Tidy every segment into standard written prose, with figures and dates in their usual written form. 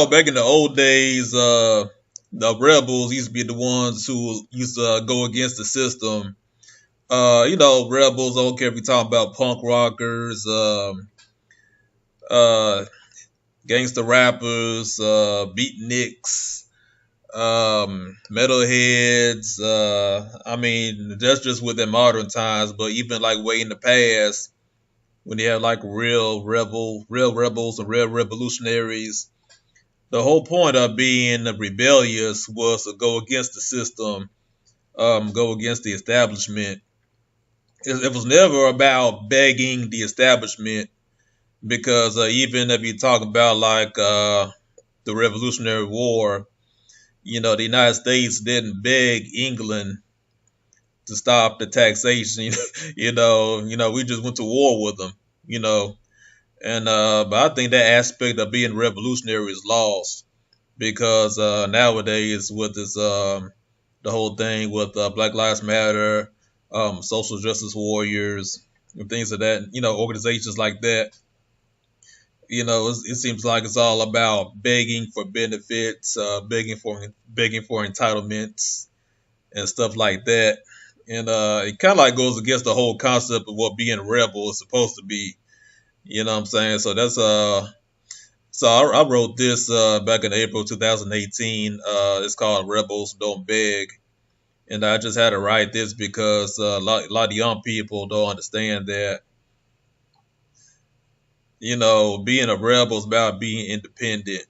back in the old days, the rebels used to be the ones who used to go against the system. Rebels. I don't care if we talk about punk rockers, uh, gangster rappers, beatniks, metalheads. I mean, that's just within modern times. But even like way in the past, when you have like real rebels and real revolutionaries, the whole point of being rebellious was to go against the system, go against the establishment. It was never about begging the establishment because even if you talk about like the Revolutionary War, the United States didn't beg England to stop the taxation. We just went to war with them. You know, and but I think that aspect of being revolutionary is lost because nowadays with this the whole thing with Black Lives Matter, social justice warriors, and things of that, organizations like that. It seems like it's all about begging for benefits, begging for entitlements and stuff like that. And it kind of like goes against the whole concept of what being a rebel is supposed to be. You know what I'm saying? So that's I wrote this back in April 2018. It's called Rebels Don't Beg. And I just had to write this because a lot of young people don't understand that, being a rebel is about being independent.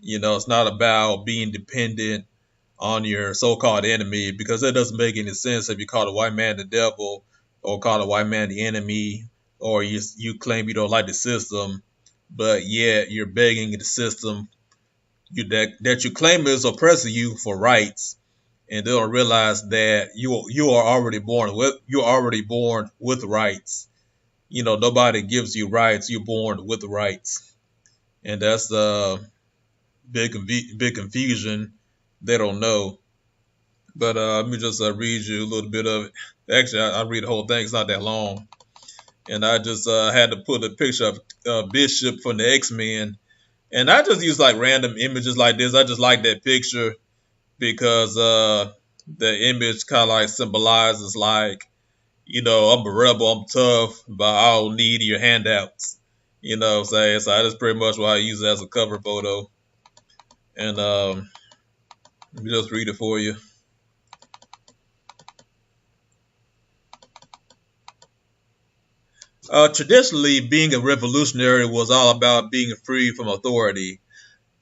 It's not about being dependent on your so-called enemy because it doesn't make any sense if you call a white man the devil or call a white man the enemy or you claim you don't like the system, but yet you're begging the system that you claim is oppressing you for rights, and they don't realize that you're already born with rights. Nobody gives you rights. You're born with rights, and that's the big confusion. They don't know. But let me just read you a little bit of it. Actually, I read the whole thing. It's not that long, and I just had to put a picture of Bishop from the X-Men, and I just use like random images like this. I just like that picture because the image kind of like symbolizes like, I'm a rebel, I'm tough, but I don't need your handouts. You know what I'm saying? So that's pretty much why I use it as a cover photo. And let me just read it for you. Traditionally, being a revolutionary was all about being free from authority.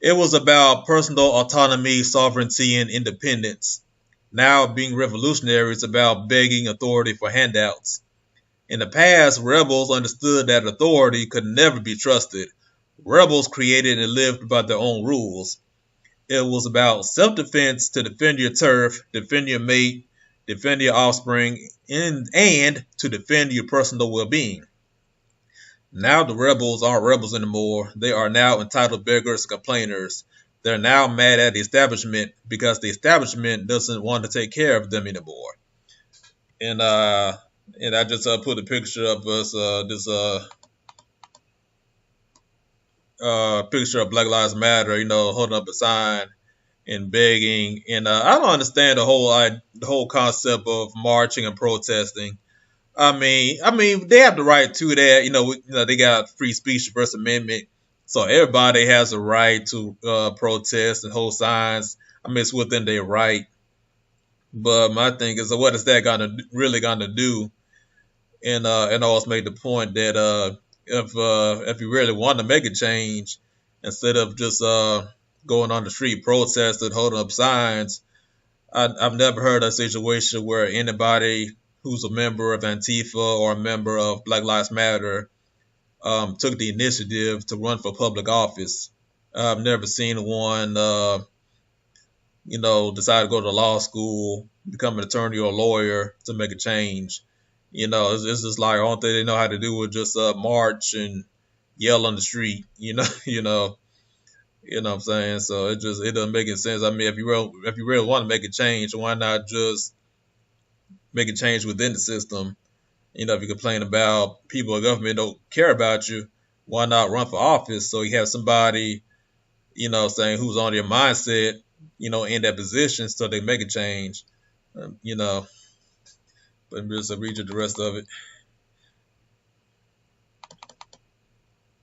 It was about personal autonomy, sovereignty, and independence. Now, being revolutionary is about begging authority for handouts. In the past, rebels understood that authority could never be trusted. Rebels created and lived by their own rules. It was about self-defense to defend your turf, defend your mate, defend your offspring, and to defend your personal well-being. Now the rebels aren't rebels anymore. They are now entitled beggars and complainers. They're now mad at the establishment because the establishment doesn't want to take care of them anymore. And I just put a picture of us, this picture of Black Lives Matter, holding up a sign and begging. And I don't understand the whole concept of marching and protesting. I mean, they have the right to that. They got free speech, First Amendment, so everybody has a right to protest and hold signs. I mean, it's within their right. But my thing is, what is that really gonna do? And I always made the point that if you really want to make a change, instead of just going on the street protesting, holding up signs, I've never heard of a situation where anybody who's a member of Antifa or a member of Black Lives Matter took the initiative to run for public office. I've never seen one, decide to go to law school, become an attorney or a lawyer to make a change. It's just like all they know how to do is just march and yell on the street. What I'm saying? So it doesn't make any sense. I mean, if you really want to make a change, why not just make a change within the system? If you complain about people in government don't care about you, why not run for office so you have somebody saying who's on their mindset, in that position so they make a change. You know, but just read you the rest of it.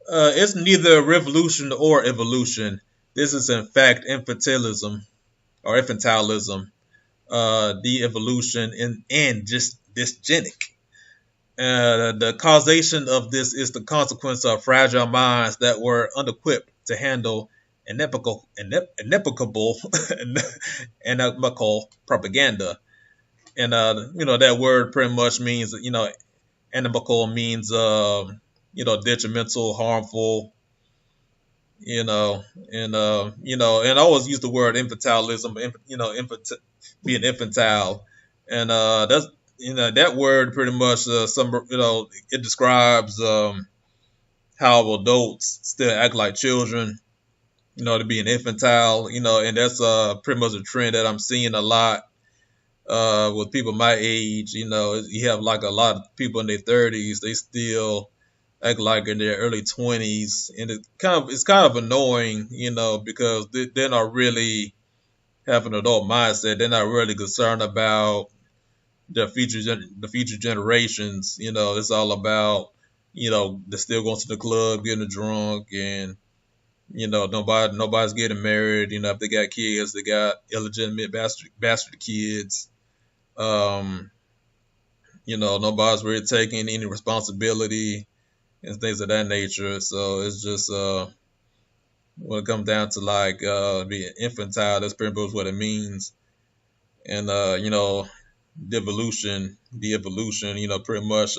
It's neither revolution or evolution. This is in fact infantilism or infantilism, de-evolution, and just dysgenic. The causation of this is the consequence of fragile minds that were unequipped to handle ineplicable propaganda. And that word pretty much means, inimical means detrimental, harmful, and I always use the word infantilism, being infantile, and that's that word pretty much it describes how adults still act like children, to be an infantile, and that's pretty much a trend that I'm seeing a lot with people my age. You have like a lot of people in their 30s, they still act like in their early 20s, and it's kind of annoying, because they're not really have an adult mindset. They're not really concerned about the future generations. It's all about they're still going to the club, getting drunk, and nobody's getting married. If they got kids, they got illegitimate bastard kids. Um, Nobody's really taking any responsibility and things of that nature. So it's just when it comes down to like being infantile, that's pretty much what it means. And the evolution, pretty much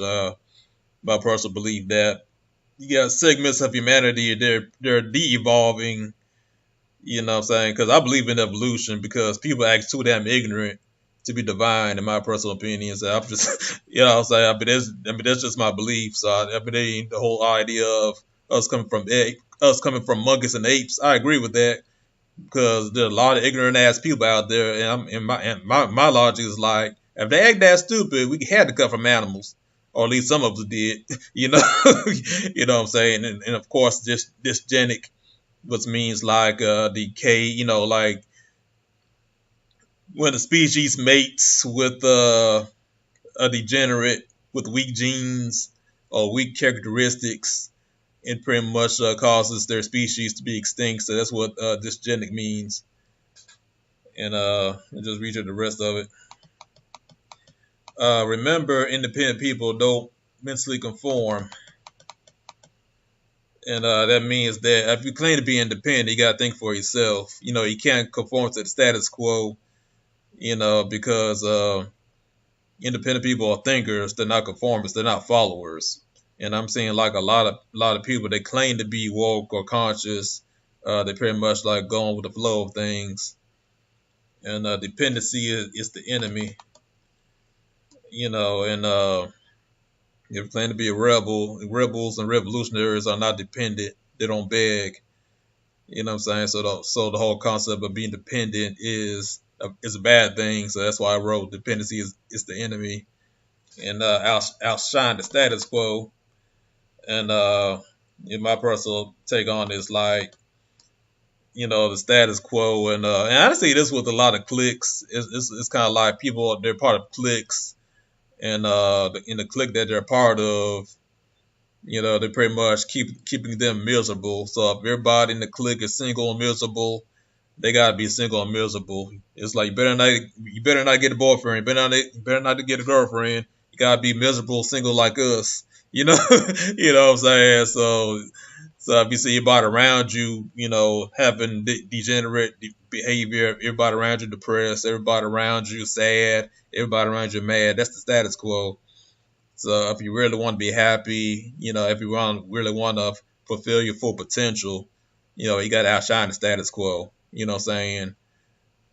my personal belief that you got segments of humanity, they're de-evolving. What I'm saying? Because I believe in evolution because people act too damn ignorant to be divine, in my personal opinion. So I'm just, what I'm saying. I mean, that's just my belief. So I mean, the whole idea of us coming from monkeys and apes, I agree with that because there are a lot of ignorant ass people out there, and my logic is like, if they act that stupid, we had to come from animals, or at least some of us did. you know, what I'm saying, and of course, just dysgenic, which means like decay. Like when a species mates with a degenerate with weak genes or weak characteristics, it pretty much causes their species to be extinct. So that's what dysgenic means. And just read through the rest of it. Remember, independent people don't mentally conform. And that means that if you claim to be independent, you got to think for yourself. You can't conform to the status quo, because independent people are thinkers. They're not conformists. They're not followers. And I'm seeing like a lot of people, they claim to be woke or conscious. They pretty much like going with the flow of things. And dependency is the enemy. And if you claim to be a rebel, rebels and revolutionaries are not dependent. They don't beg. What I'm saying? So the whole concept of being dependent is a bad thing. So that's why I wrote dependency is the enemy, and outshine the status quo. And in my personal take on this, like the status quo, and I see this with a lot of cliques. It's kind of like people, they're part of cliques, and in the clique that they're part of, they pretty much keeping them miserable. So if everybody in the clique is single and miserable, they gotta be single and miserable. It's like you better not get a boyfriend, you better not get a girlfriend. You gotta be miserable, single like us. What I'm saying. So if you see everybody around you, having degenerate behavior, everybody around you depressed, everybody around you sad, everybody around you mad, that's the status quo. So if you really want to be happy, if you really want to fulfill your full potential, you got to outshine the status quo. What I'm saying?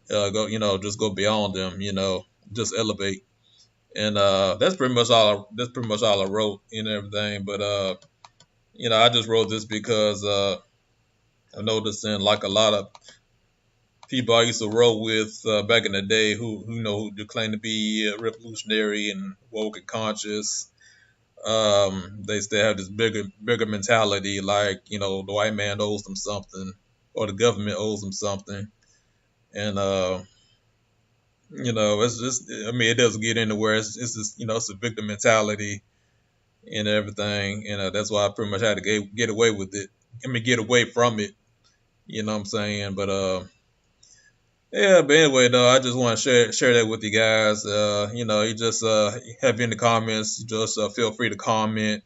Just go beyond them. Just elevate. And that's pretty much all. That's pretty much all I wrote and everything. But I just wrote this because I noticed in like a lot of people I used to roll with back in the day who claim to be revolutionary and woke and conscious. They still have this bigger mentality, like the white man owes them something. or the government owes him something. And it's just, I mean, it doesn't get anywhere. It's just, it's a victim mentality and everything. That's why I pretty much had to get away with it. I mean, get away from it. You know what I'm saying? But yeah. But anyway, though, I just want to share that with you guys. You just have in the comments. Just feel free to comment,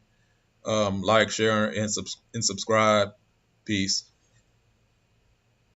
like, share, and subscribe. Peace.